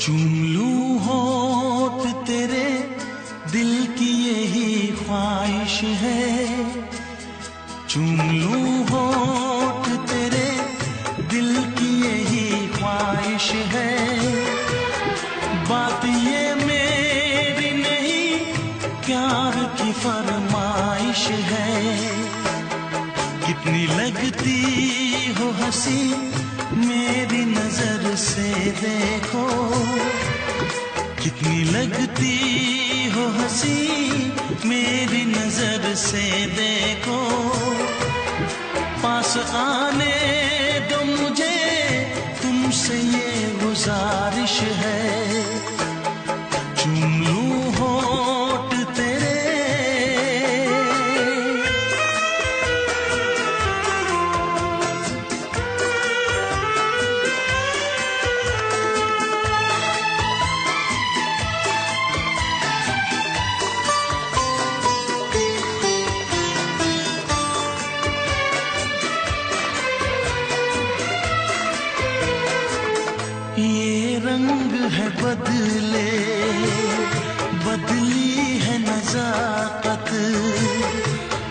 चूम लूं होठ तेरे, दिल की यही ख्वाहिश है। चूम लूं होठ तेरे, दिल की यही ख्वाहिश है। बात ये मेरी नहीं, प्यार की फरमाइश है। कितनी लगती हो हंसी, मेरी नजर से देखो। कितनी लगती हो हंसी, मेरी नजर से देखो। पास आने दो मुझे, तुमसे ये गुजारिश है। चूम लूं होठ तेरे। ये रंग है बदले, बदली है नजाकत।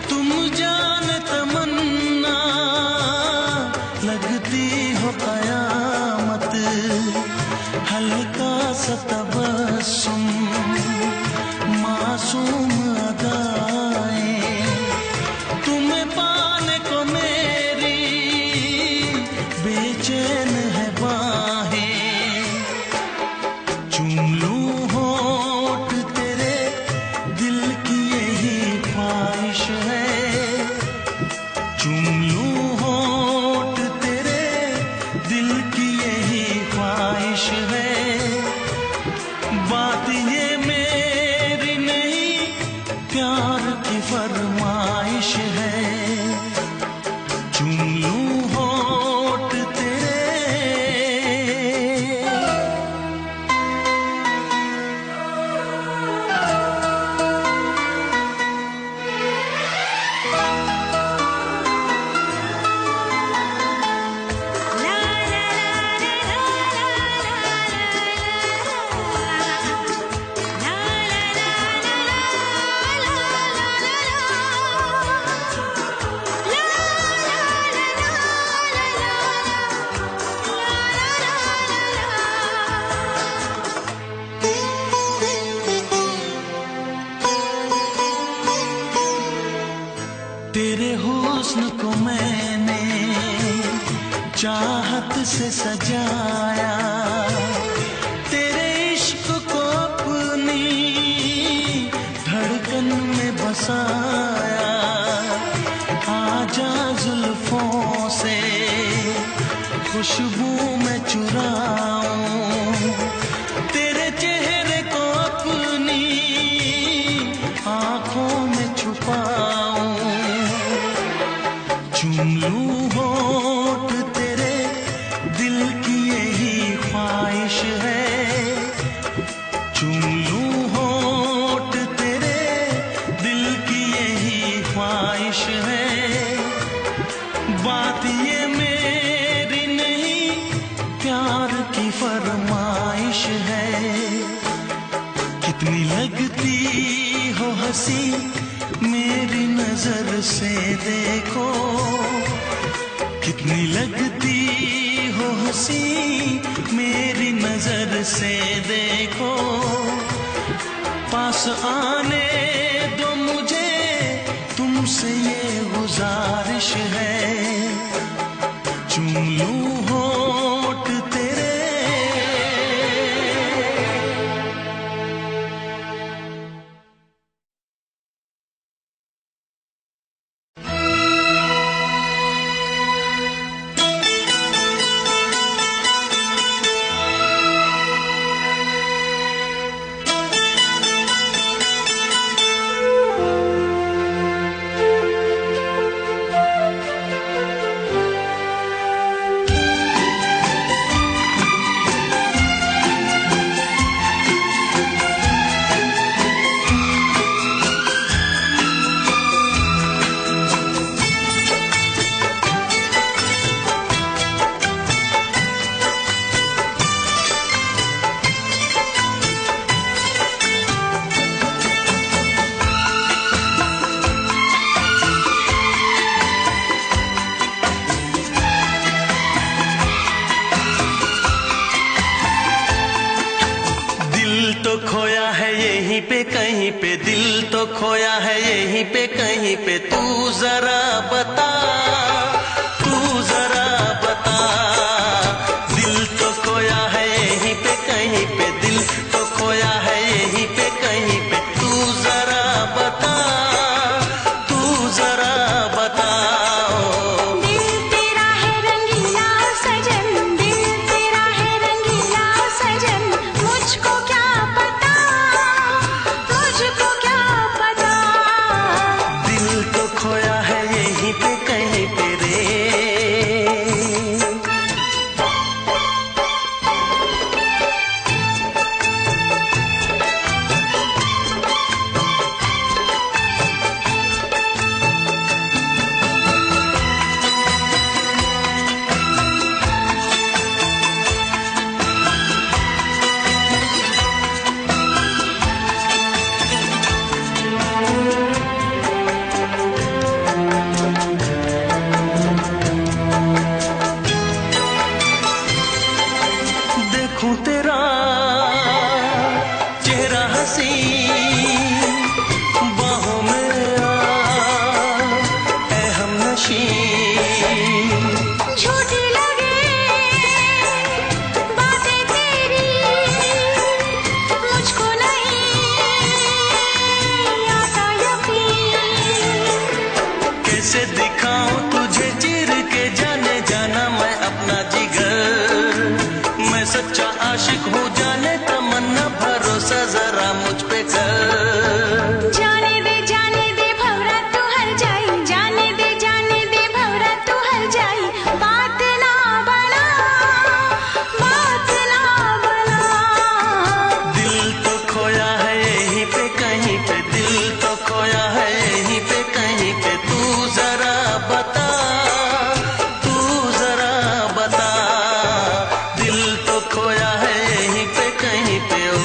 तुम जान तमन्ना, लगती हो कयामत। हल्का सा तबस्सुम, मासूम अदाएं। तुम्हें पाने को मेरी बेचैन है बाहें। चूम लूं होठ तेरे, दिल की यही ख्वाहिश है। चूम लूं होठ तेरे, दिल की यही ख्वाहिश है। बात ये मेरी नहीं, प्यार की फरमाइश है। चूम लूं होठ तेरे। तेरे हुस्न को मैंने चाहत से सजाया। तेरे इश्क को अपनी धड़कन में बसाया। आजा जुल्फों से खुशबू में चुराऊं, तेरे चेहरे को अपनी आंखों में छुपाऊं। चूम लूं होठ तेरे, दिल की यही ख्वाहिश है। चूम लूं होठ तेरे, दिल की यही ख्वाहिश है। बात ये मेरी नहीं, प्यार की फरमाइश है। कितनी लगती हो हंसी, मेरी नजर से देखो। कितनी लगती हो हंसी, मेरी नजर से देखो। पास आने दो मुझे, तुमसे ये गुजारिश है। चूम लूं होठ तेरे। यहीं पे कहीं पे दिल तो खोया है, यहीं पे कहीं पे तू जरा बता, तू जरा बता। दिल तो खोया है यहीं पे कहीं पे, दिल तो खोया है यहीं पे कहीं पे, तू जरा बता, तू जरा बता। दिल तेरा है रंगीला सजन, दिल तेरा है रंगीला सजन, मुझको क्या पता, मुझको क्या पता। दिल तो खोया है यहीं पे कहीं पे रे। देखूं तेरा चेहरा हंसी, बाहों में आ ऐ हमनशी। झूठी लगे बातें तेरी, मुझको नहीं आता यकीन। कैसे दिखाऊं तुझे चीर के जाने जाना मैं अपना जिगर, मैं सच्चा आशिक हूँ जाने तमन्ना, भरोसा जरा मुझ पे कर। जाने दे भंवरा तू हर जाई, जाने दे भंवरा तू हर जाई। बात ना बना, बात ना बना। दिल तो खोया है यहीं पे कहीं पे, दिल तो खोया है यहीं पे कहीं पे, तू जरा बता, तू जरा बता। दिल तो खोया है यहीं पे कहीं पे ओ।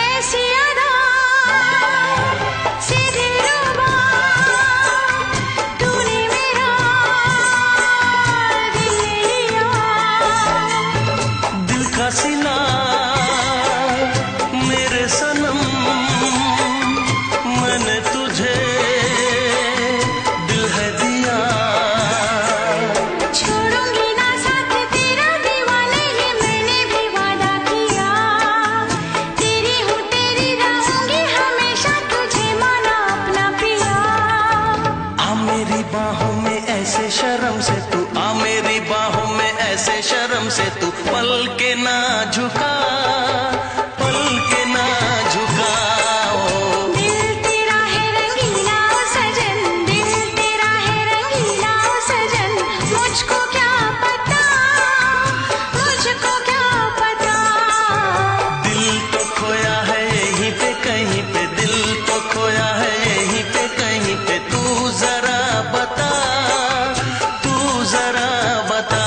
ऐसी अदा से दिलरुबा, तूने मेरा दिल लिया। दिल का सिला मेरे सनम, मैंने तुझे दिल है दिया। छोड़ूंगी ना साथ तेरा दीवाने, ये मैंने भी वादा किया। तेरी हूँ तेरी रहूंगी हमेशा, तुझे माना अपना पिया। आ मेरी बाहों में ऐसे शर्म से तू, आ मेरी बाहों में ऐसे शर्म से तू, पल के ना झुका, पल के ना झुका ओ। दिल तेरा है रंगीला सजन, दिल तेरा है रंगीला सजन, मुझको क्या पता, मुझको क्या पता। दिल तो खोया है यहीं पे कहीं पे, दिल तो खोया है यहीं पे कहीं पे, तू जरा बता, तू जरा बता।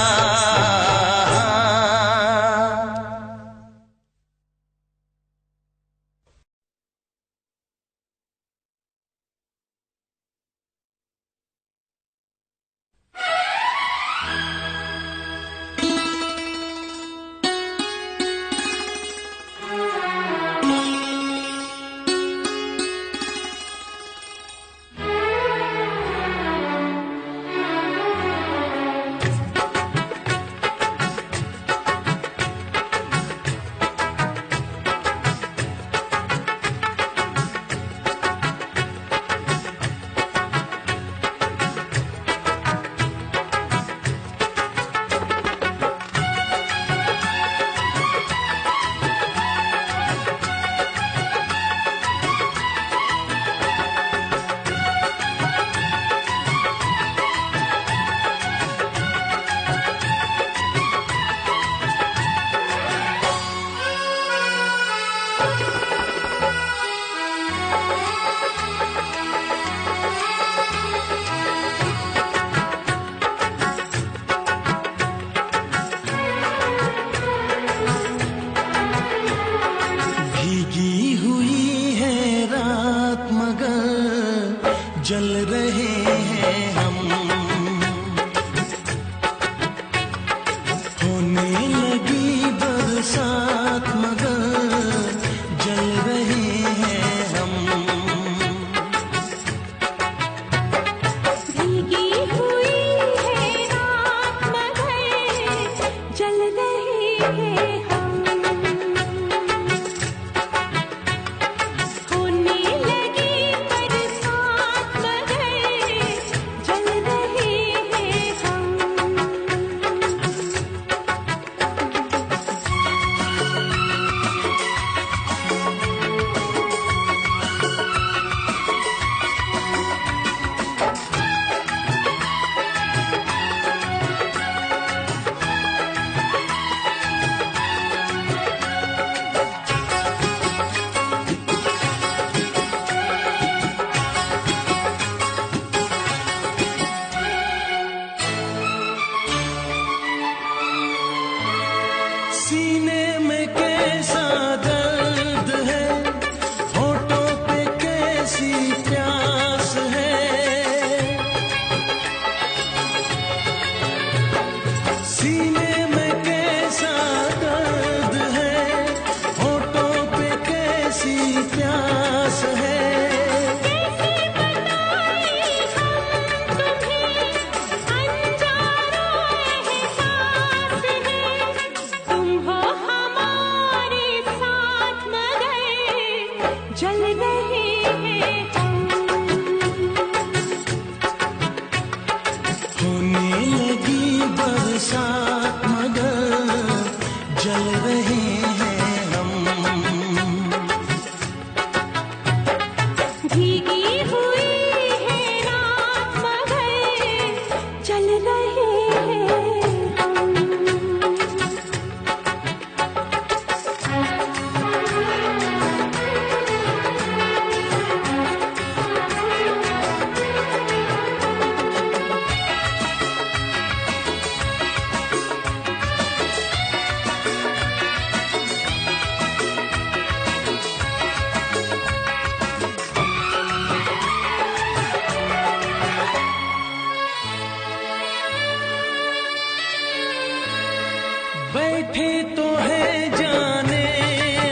बैठे तो है जाने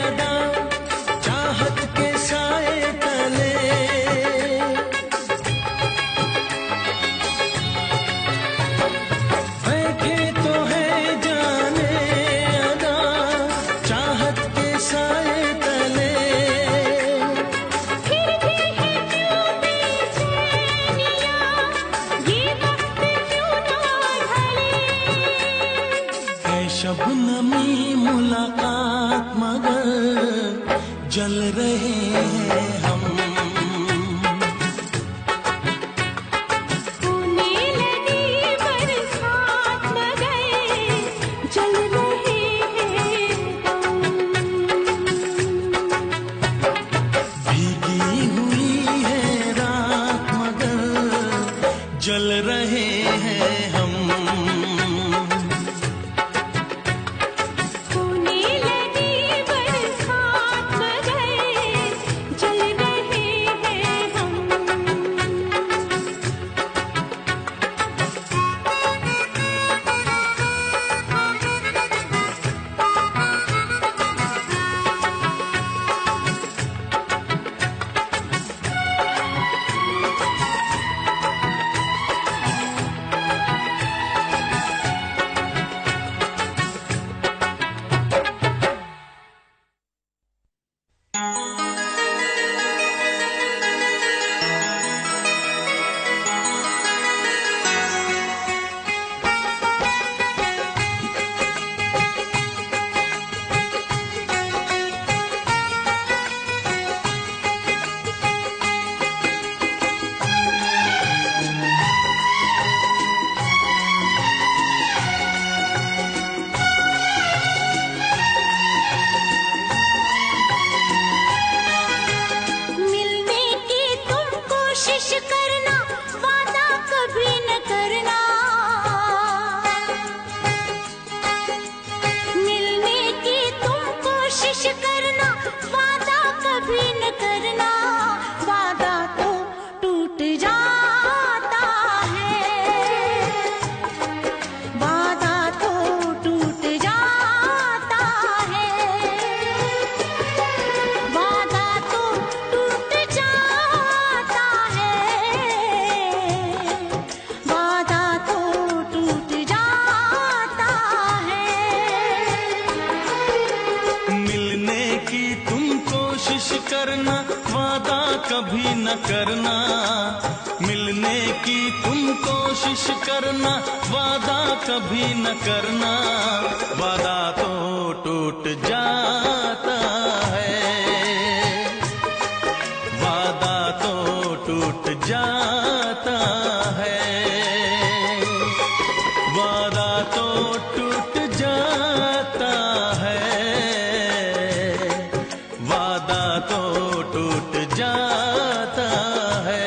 अदा चाहत के साए तले, बैठे तो है जाने अदा चाहत के साए तले। फिर भी है क्यों बेचैनियाँ, ये वक्त क्यों ना ढले। है शबनमी मुलाकात मगर जल रहे हैं हम। होने लगी बरसात मगर जल रहे हैं हम। भीगी हुई है रात मगर जल रहे हैं हम। होने लगी बरसात मगर जल रहे हैं हम। मिलने की तुम कोशिश करना, वादा कभी न करना। मिलने की तुम कोशिश करना, वादा कभी न करना। वादा तो टूट जाता है, वादा तो टूट जाता है। वादा तो टूट जाता है, वादा तो टूट जाता है। मिलने की तुम कोशिश करना, वादा कभी न करना। मिलने की तुम कोशिश करना, वादा कभी न करना। वादा तो टूट जाता है, वादा तो टूट जाता है। वादा तो टूट जाता है, वादा तो टूट जाता है।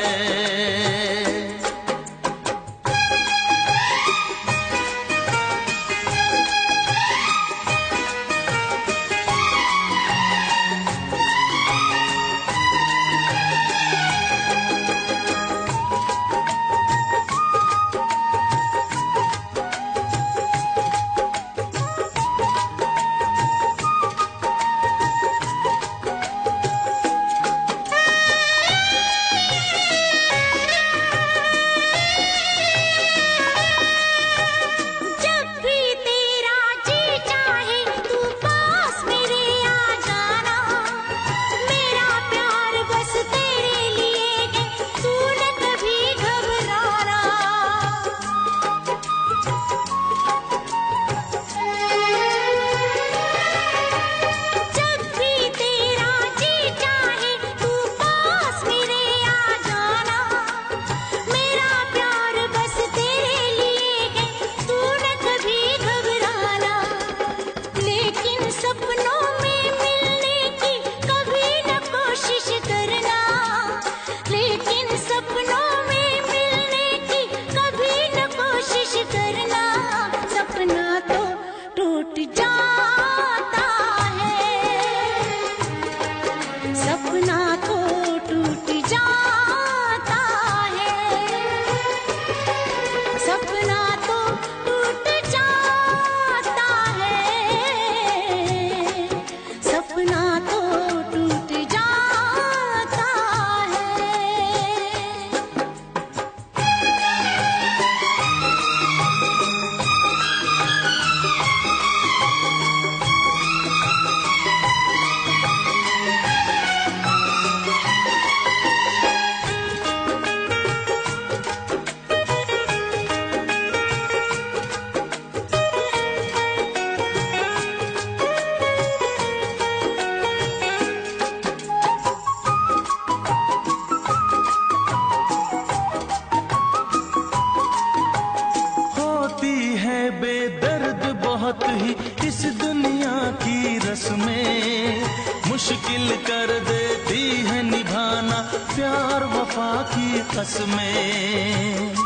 बहुत ही इस दुनिया की रस्में, मुश्किल कर देती है निभाना प्यार वफा की कसमें।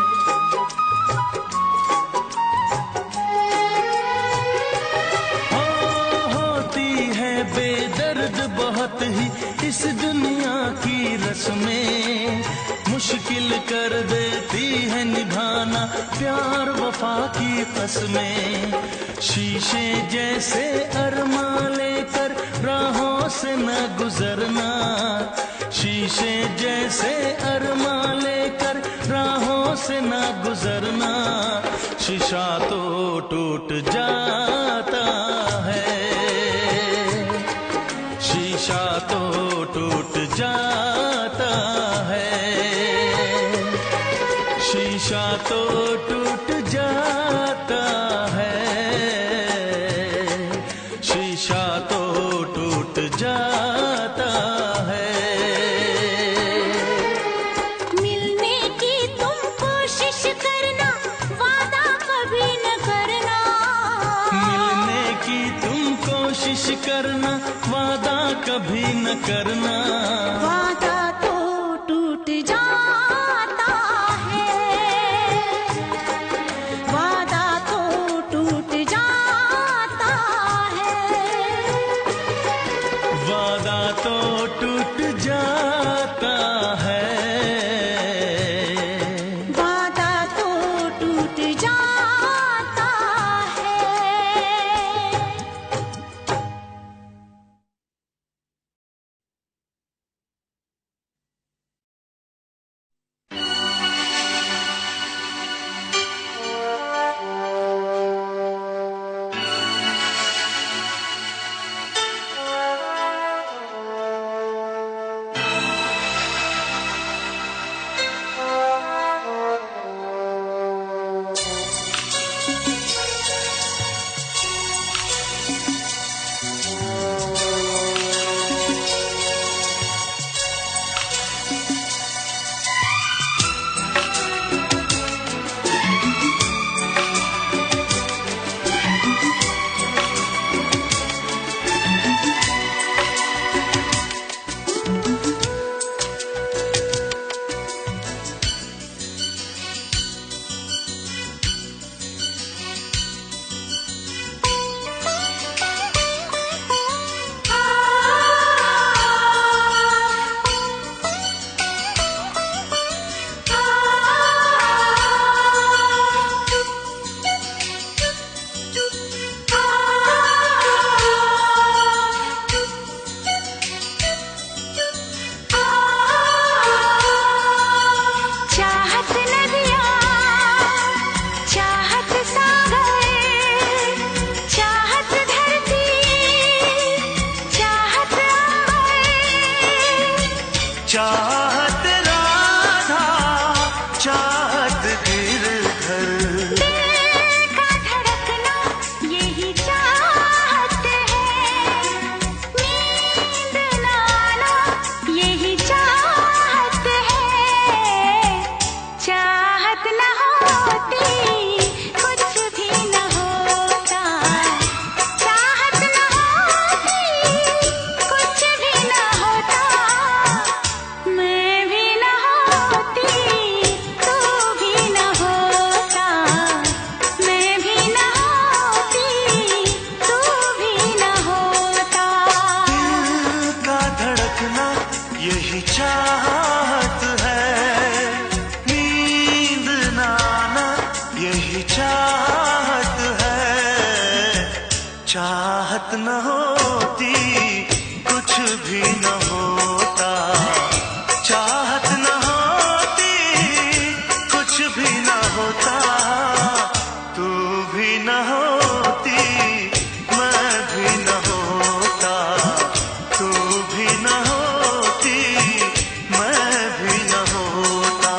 होती है बेदर्द बहुत ही इस दुनिया की रस्में, मुश्किल कर देती है निभाना प्यार वफा की कसमें। शीशे जैसे अरमां लेकर राहों से न गुजरना, शीशे जैसे अरमां लेकर राहों से न गुजरना, शीशा तो टूट जाता है, शीशा तो टूट जाता है, शीशा तो टूट जाता है, शीशा तो टूट जाता है। मिलने की तुम कोशिश करना, वादा कभी न करना, मिलने की तुम कोशिश करना, वादा कभी न करना, वादा तो टूट जाता है, वादा तो टूट जाता है, वादा तो टूट जाता है, वादा तो टूट जाता है। चाहत राधा चाहत गिरधर, दिल का धड़कना यही चाहत है, नींद ना आना यही चाहत है, चाहत न होती कुछ भी न होता, चाहत न होती कुछ भी न होता, मैं भी न होती तू भी न होता, मैं भी न होती तू भी न होता। दिल का धड़कना यही चाहत है, नींद ना आना यही चाहत है, चाहत न होती कुछ भी न होता, चाहत न होती कुछ भी न होता, तू भी न होती मैं भी न होता, तू भी न होती मैं भी न होता।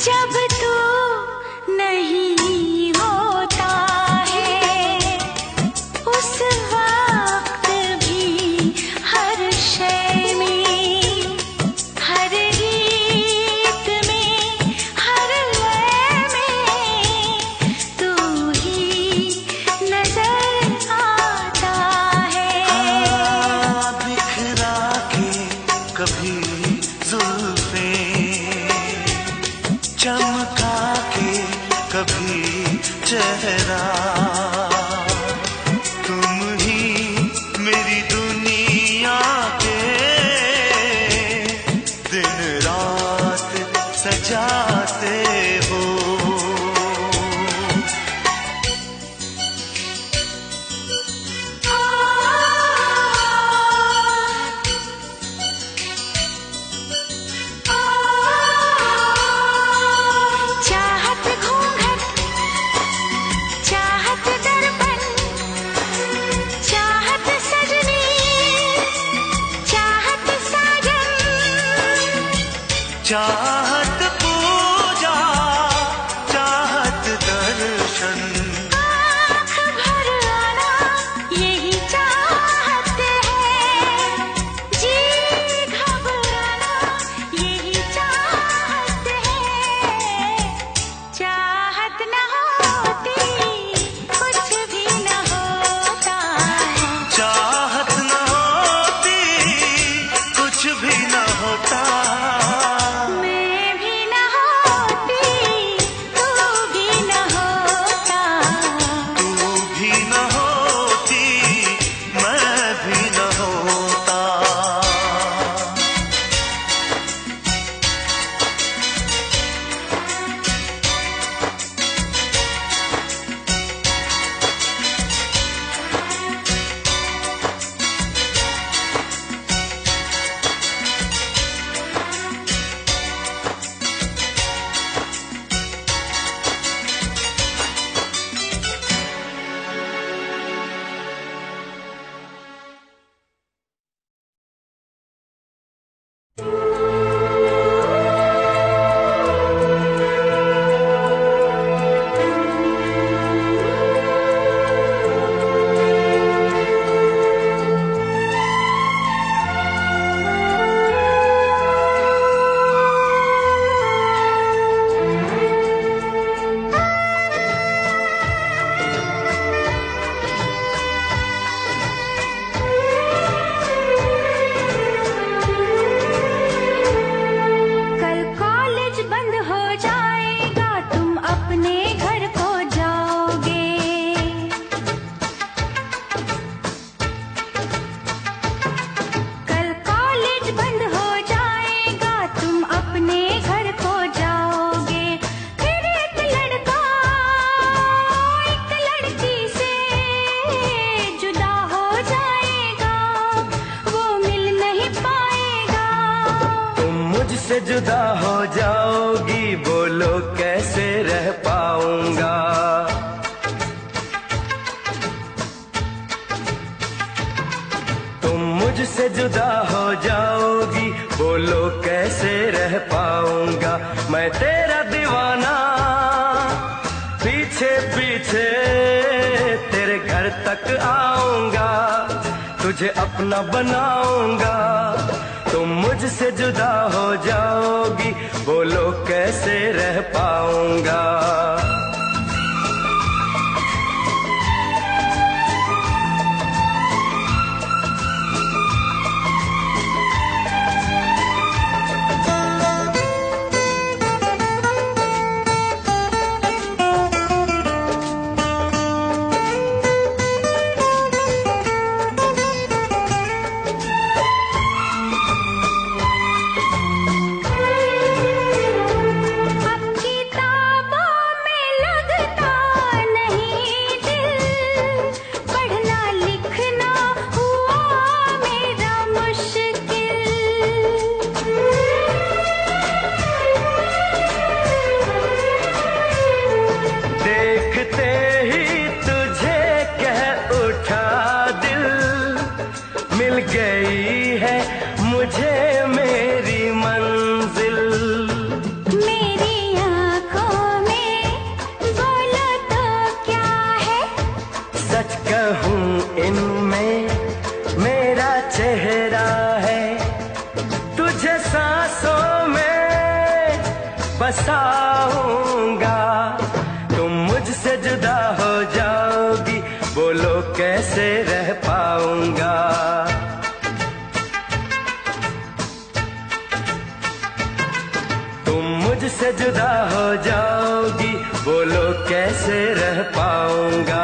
जब तू नहीं होता है उस वक्त भी हर शय में, हर गीत में, हर लय में तू ही नजर आता है। बिखरा के कभी जुल्फे, चमका के कभी चेहरा, तुम ही मेरी दुनिया के दिन रात सजाते हो। चाहत घूंघट, चाहत दर्पण, चाहत सजनी, चाहत साजन, चाहत पूजा, चाहत दर्शन, आँख भर आना यही चाहत है, जी घबराना यही चाहत है। चाहत न होती कुछ भी न होता, चाहत न होती कुछ भी न होता, मैं भी न होती तू भी न होता, तू भी न होती मैं भी न होता। कल कॉलेज बंद हो जाएगा, तुम अपने घर को जाओगे। कल कॉलेज बंद हो जाएगा, तुम अपने घर को जाओगे। फिर एक लड़का एक लड़की से जुदा हो जाएगा, वो मिल नहीं पाएगा। तुम मुझसे जुदा हो जाओगी, बोलो कैसे रह पाऊंगा। तुम मुझसे जुदा हो जाओगी, बोलो कैसे रह पाऊंगा। मैं तेरा दीवाना पीछे पीछे तेरे घर तक आऊंगा, तुझे अपना बनाऊंगा। तुम मुझसे जुदा हो जाओगी, बोलो कैसे रह पाऊंगा। मुझे मेरी मंजिल, मेरी बसाऊंगा। तुम मुझसे जुदा हो जाओगी, बोलो कैसे रह पाऊंगा। तुम मुझसे जुदा हो जाओगी, बोलो कैसे रह पाऊंगा।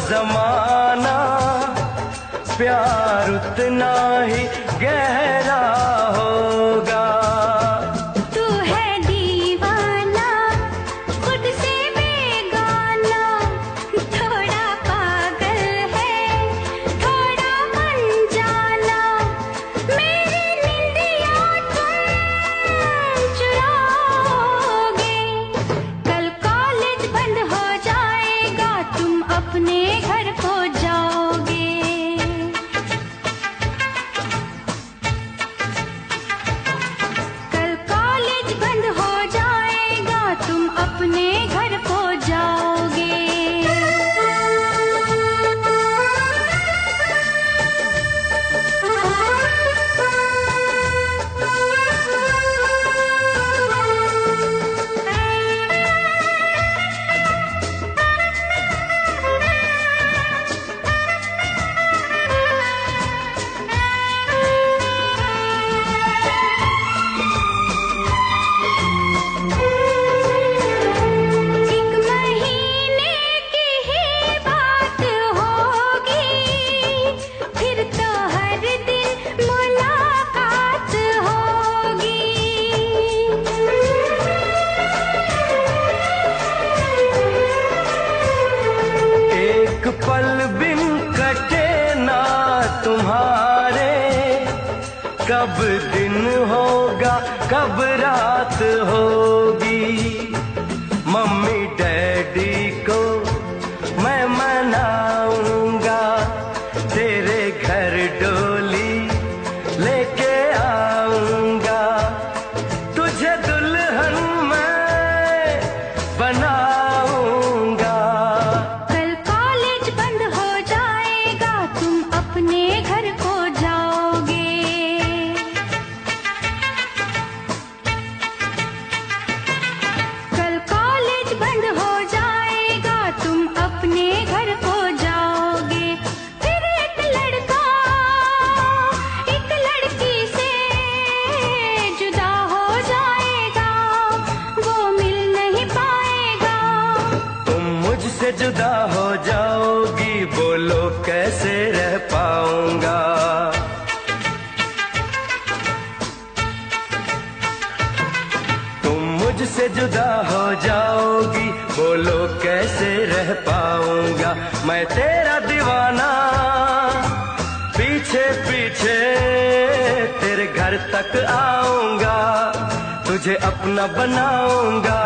जमाना प्यार उतना ही गहरा होगा। तू है दीवाना खुद से बेगाना, थोड़ा पागल है थोड़ा अनजाना। मेरी निंदिया तुम चुराओगे, कल कॉलेज बंद हो जाएगा तुम अपने घर को जाओगे। कल कॉलेज बंद हो जाएगा तुम अपने घर को जाओगे। पल बिन कटे ना तुम्हारे, कब दिन होगा कब रात होगी। मम्मी डैडी को मैं मनाऊंगा, तेरे घर डोली लेके आऊंगा। तुझे दुल्हन मैं बनाऊंगा। अपने घर को जाओगे, कल कॉलेज बंद हो जाएगा तुम अपने घर को जाओगे। फिर एक लड़का एक लड़की से जुदा हो जाएगा, वो मिल नहीं पाएगा। तुम मुझसे जुदा हो जाओगी, बोलो कैसे रह पाऊंगा। तुम मुझसे जुदा हो जाओगी, बोलो कैसे रह पाऊंगा। मैं तेरा दीवाना पीछे पीछे तेरे घर तक आऊंगा, तुझे अपना बनाऊंगा।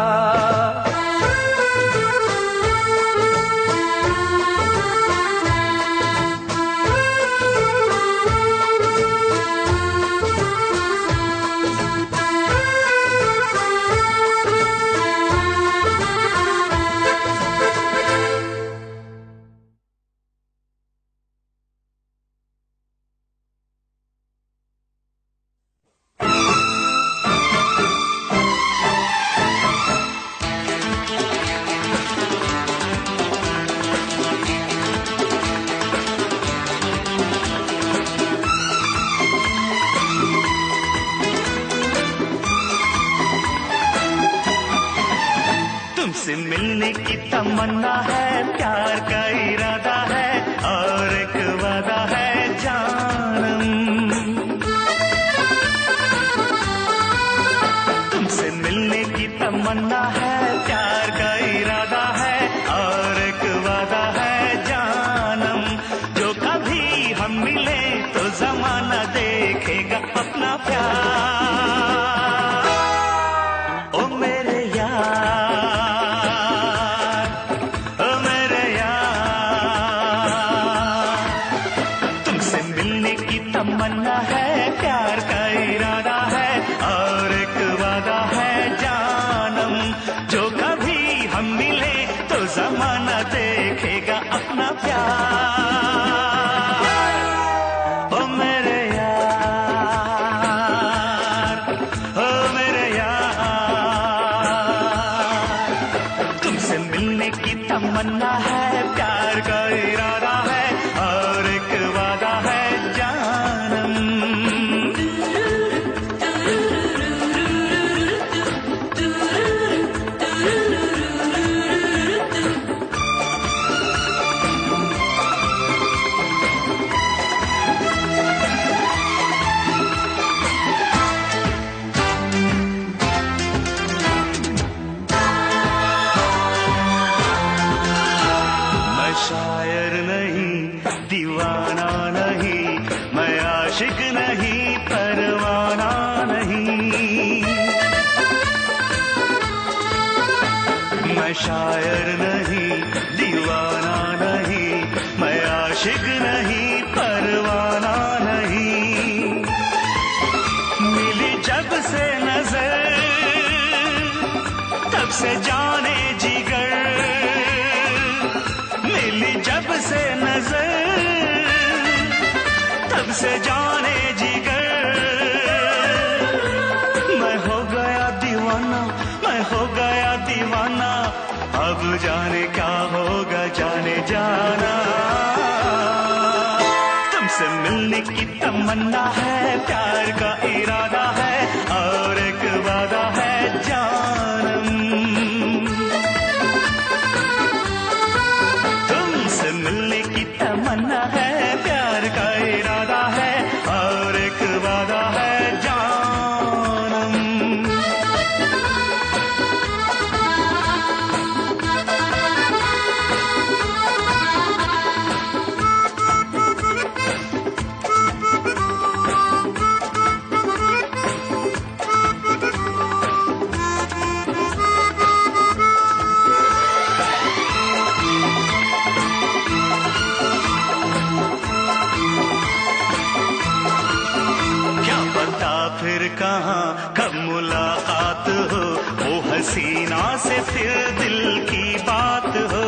तुमसे मिलने की तमन्ना है, प्यार का इरादा है और एक वादा है जानम। तुमसे तमन्ना है, प्यार का इरादा है और एक वादा है जानम, जो कभी हम मिले तो जमाना देखेगा अपना प्यार। ओ मेरे यार, ओ मेरे यार, तुमसे मिलने की तमन्ना है, प्यार का इरादा है और एक वादा है जानम, जो कभी हम मिले तो जमाना देखेगा अपना प्यार। ओ मेरे यार, ओ मेरे यार, तुमसे मिलने की तमन्ना है, प्यार का इरादा है और एक वादा है जानम। मैं शायर नहीं, दीवाना नहीं, मैं आशिक नहीं, परवाना नहीं। मैं शायर नहीं, दीवाना नहीं, मैं आशिक नहीं, परवाना नहीं। मिली जब से नजर तब से जाने जिगर, मिली जब से नजर तब से जाने जिगर, मैं हो गया दीवाना, मैं हो गया दीवाना, अब जाने क्या होगा जाने जाना। तुमसे मिलने की तमन्ना है, प्यार का इरादा है और एक वादा है जानम। तुमसे मिलने की तमन्ना है, प्यार का इरादा है और एक वादा है जानम। क्या पता फिर कहाँ कब मुलाकात हो, वो हसीना से फिर दिल की बात हो।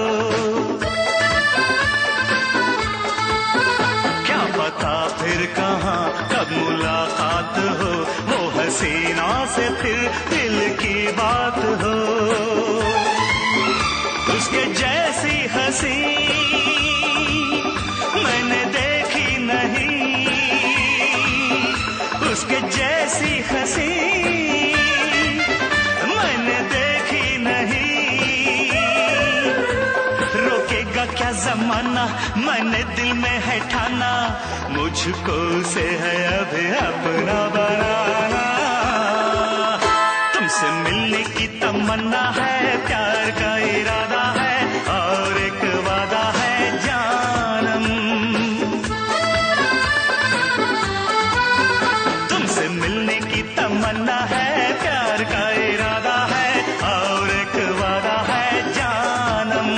क्या पता फिर कहाँ कब मुलाकात हो, वो हसीना से फिर दिल की बात हो। उसके जैसी हंसी मैंने देखी नहीं, उसके जैसी हंसी मैंने देखी नहीं। रोकेगा क्या जमाना, मैंने दिल में है ठाना, मुझको उसे है अभी अपना बनाना। तुमसे मिलने की तमन्ना है, प्यार का इरादा है और एक वादा है जानम। तुमसे मिलने की तमन्ना है, प्यार का इरादा है और एक वादा है जानम,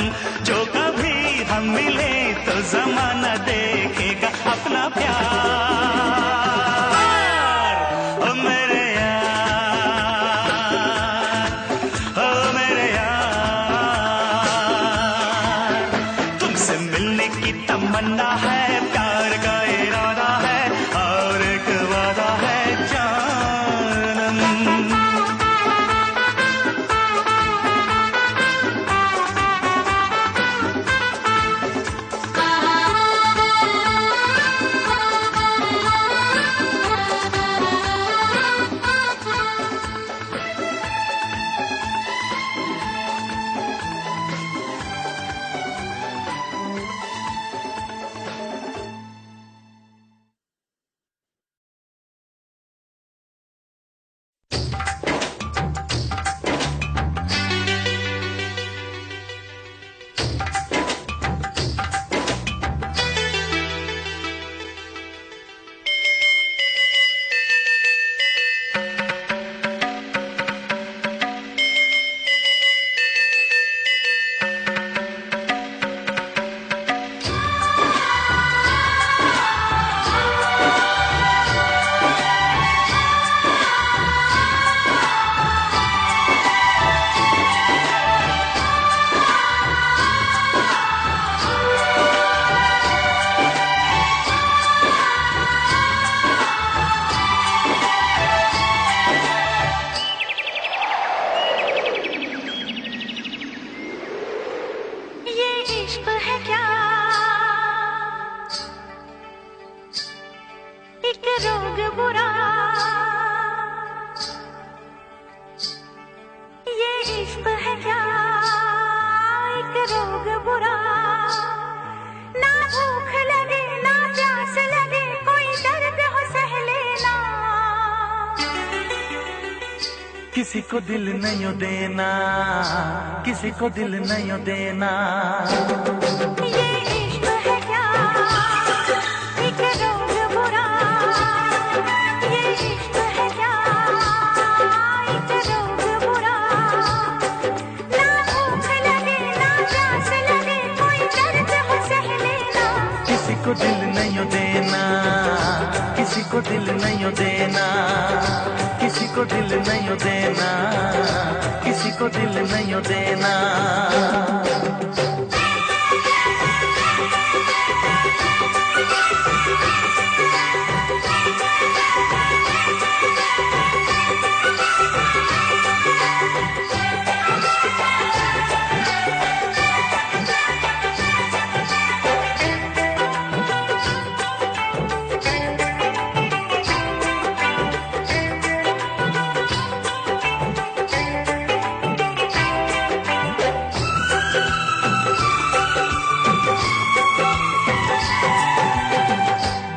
जो कभी हम मिले तो जमाना देखेगा अपना प्यार। ओ मेरे यार, ओ मेरे यार, तुमसे मिलने की तमन्ना है, प्यार का इरादा है और एक वादा है जानम। किसी को दिल नहीं देना, किसी को दिल नहीं देना। ये इश्क है क्या, एक रोग बुरा। ये इश्क है क्या, एक रोग बुरा। ना भूख लगे ना प्यास लगे, कोई दर्द हो सह लेना। किसी को दिल नहीं देना, किसी को दिल नहीं देना, किसी को दिल नहीं देना, किसी को दिल नहीं देना।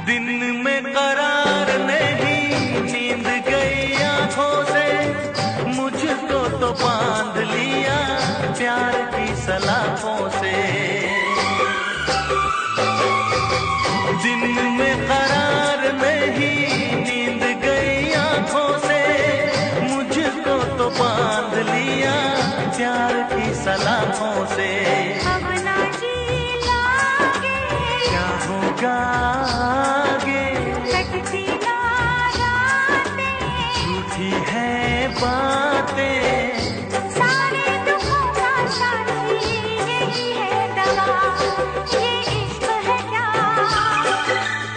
दिन में करार नहीं, नींद गई आंखों से, मुझको तो बांध लिया प्यार की सलाखों से। अब ना जी लागे, क्या होगा आगे, कटती ना रातें, झूठी है बातें, सारे दुखों का साथी यही है दवा। ये इश्क है क्या,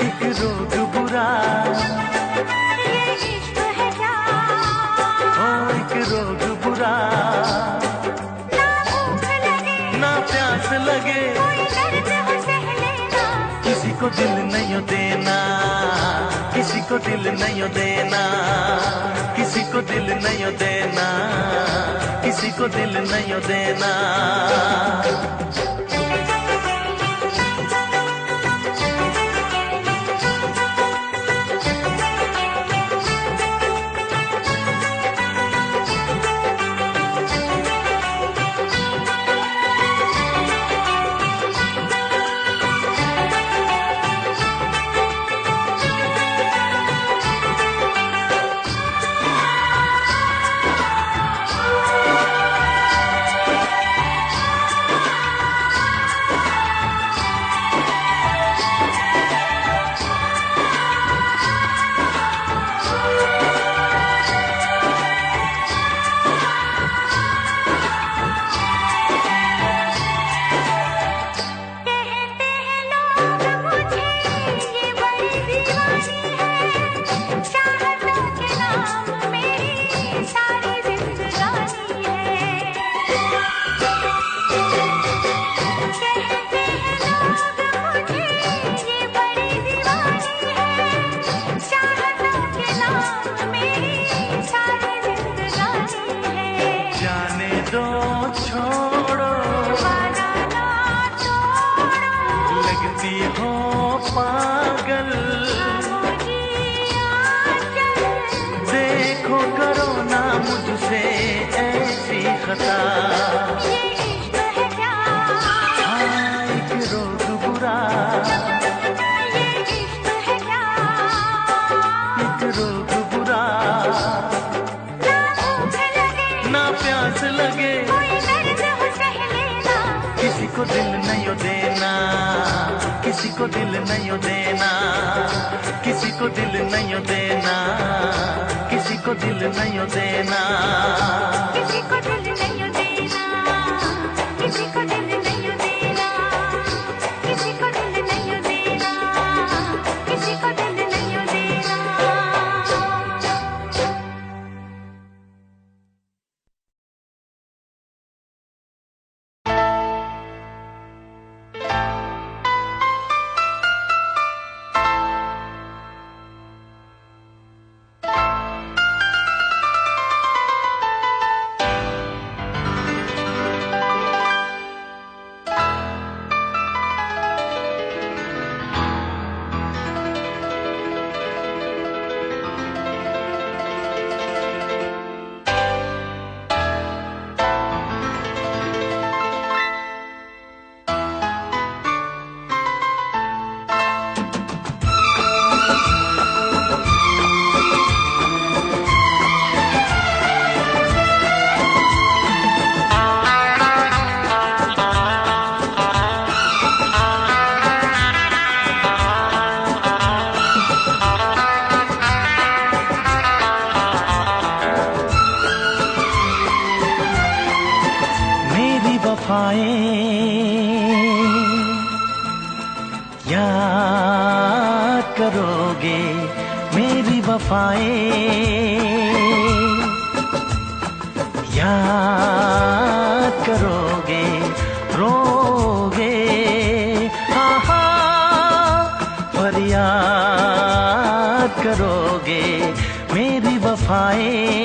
एक रोग बुरा। ये इश्क है क्या, ओ एक रोग बुरा। ना भूख लगे ना प्यास लगे, कोई दर्द हो सह लेना। किसी को दिल नहीं देना, किसी को दिल नहीं देना, किसी को दिल नहीं देना, किसी को दिल नहीं देना। किसी को दिल नहीं देना, किसी को दिल नहीं देना, किसी को दिल नहीं देना, किसी को दिल नहीं देना, किसी को दिल नहीं देना, किसी को दिल नहीं देना, किसी को दिल नहीं देना। याद करोगे मेरी वफाएं, याद करोगे रोगे, हाँ हाँ फरियाद करोगे मेरी वफाएं।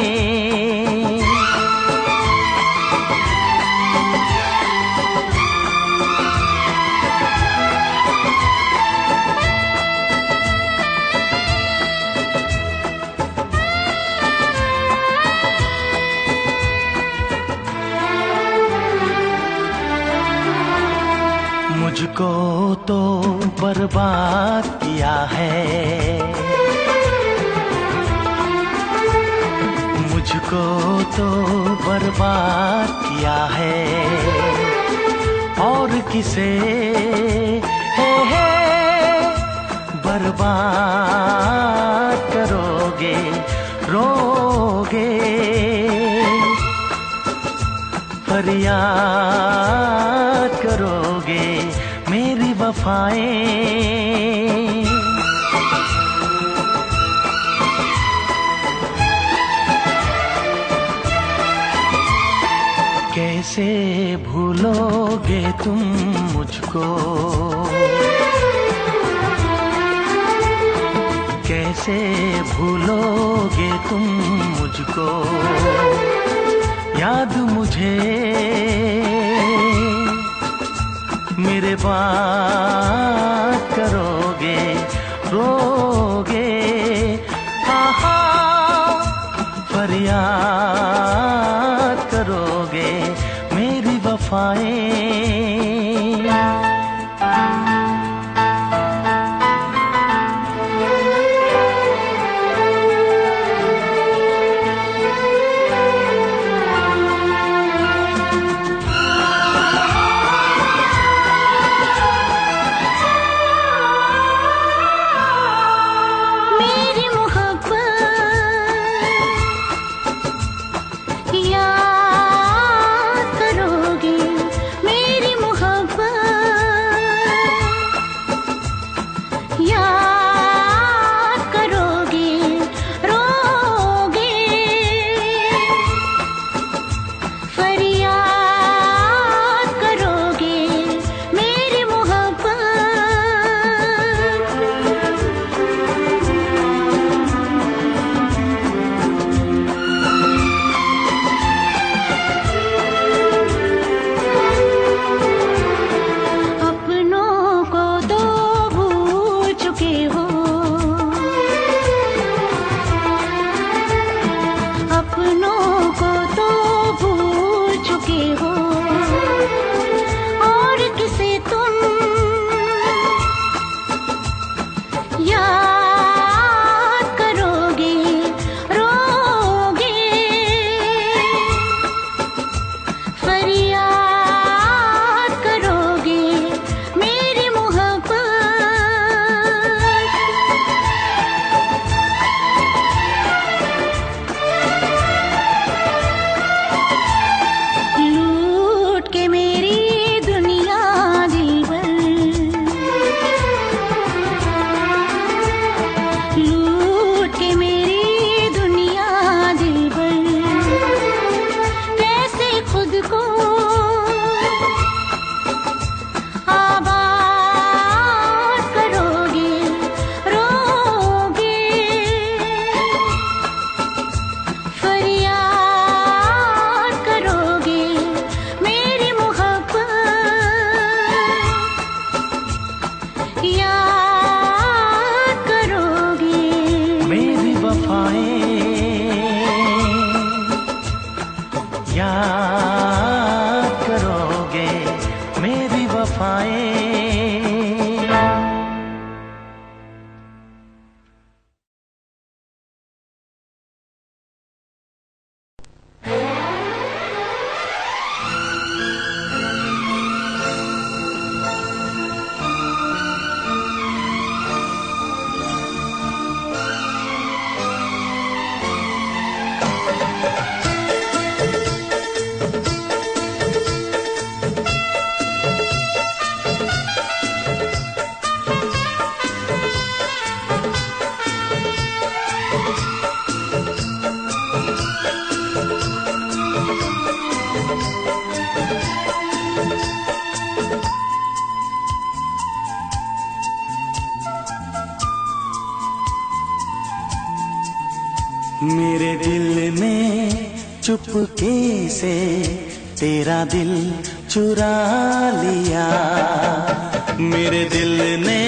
मुझको तो बर्बाद किया है, मुझको तो बर्बाद किया है, और किसे है बर्बाद करोगे रोगे, फरियाद करोगे मेरी वफाएं। कैसे भूलोगे तुम मुझको, कैसे भूलोगे तुम मुझको, याद मुझे मेरे बात करोगे रोगे, हाँ हाँ फरियाद करोगे मेरी वफाएं। याद करोगे मेरी वफाएं। मेरे दिल ने चुपके से तेरा दिल चुरा लिया। मेरे दिल ने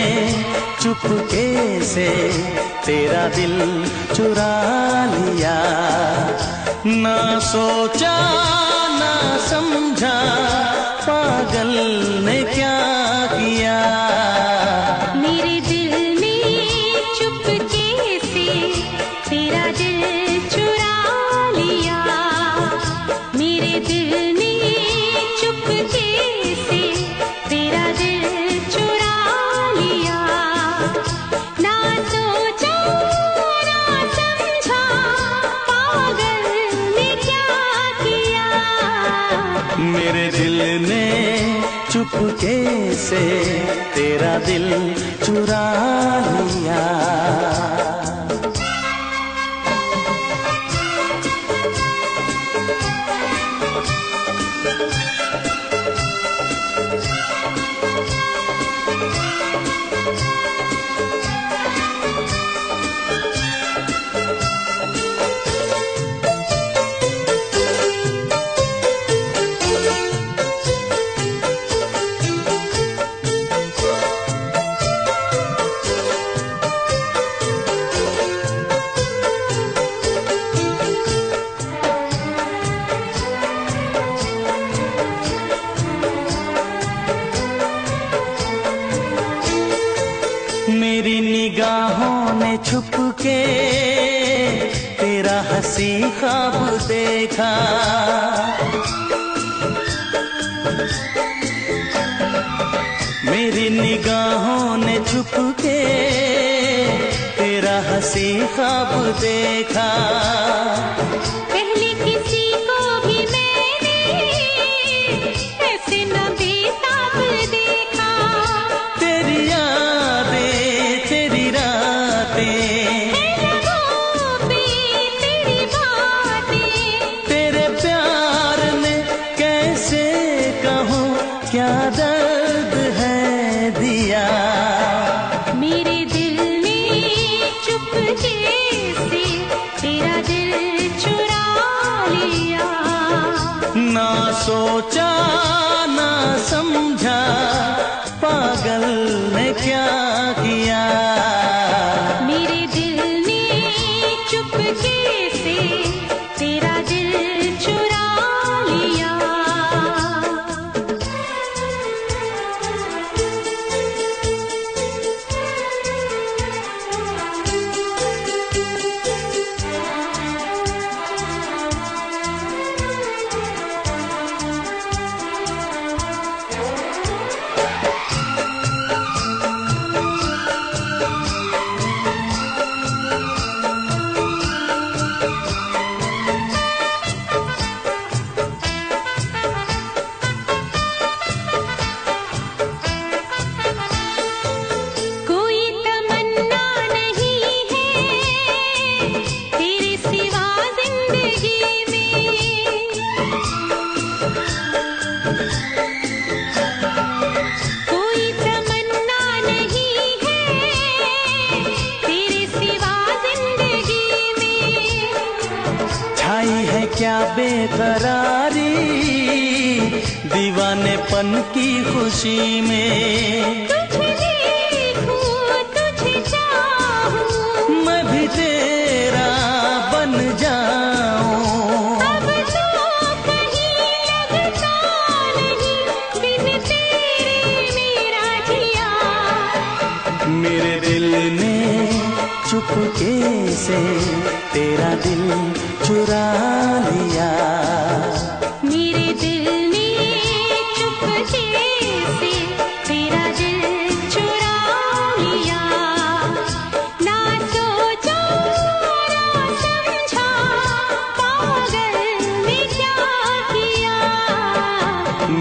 चुपके से तेरा दिल चुरा लिया। ना सोचा ना समझा पागल ने क्या किया। मेरे दिल ने चुपके से तेरा दिल चुरा लिया। मेरे दिल ने चुपके से तेरा दिल चुरा लिया। ना सोचा ना समझा पागल ने क्या किया। मेरे दिल ने चुपके से तेरा दिल चुरा लिया। मेरी निगाहों ने छुप के तेरा हंसी ख्वाब देखा। मेरी निगाहों ने छुप के तेरा हंसी ख्वाब देखा। पहले किसी को भी मैंने ऐसे न बेताब देखा। तेरी यादें तेरी रातें लगों पे तेरी बातें। तेरे प्यार ने कैसे कहूँ क्या दर्द है दिया। मेरे दिल ने चुपके से तेरा दिल चुरा लिया। ना सोचा ना समझा पागल ने क्या किया। मेरे दिल ने चुपके से तेरा दिल चुरा लिया। कोई तमन्ना नहीं है तेरे सिवा जिंदगी में। कोई तमन्ना नहीं है तेरे सिवा जिंदगी में। छाई है क्या बेकरारी दीवानेपन की खुशी में। तुझे देखूं तुझे चाहूं मैं भी तेरा बन जाऊं। अब तो कहीं लगता नहीं बिन तेरे मेरा जिया। मेरे दिल ने चुपके से तेरा दिल चुरा लिया। मेरे दिल ने चुपके से तेरा दिल चुरा लिया। ना सोचा ना समझा पागल ने क्या किया।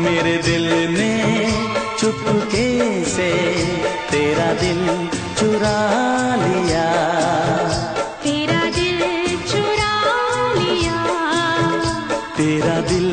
मेरे दिल ने चुपके से तेरा दिल चुरा लिया। तेरा दिल चुरा लिया। तेरा दिल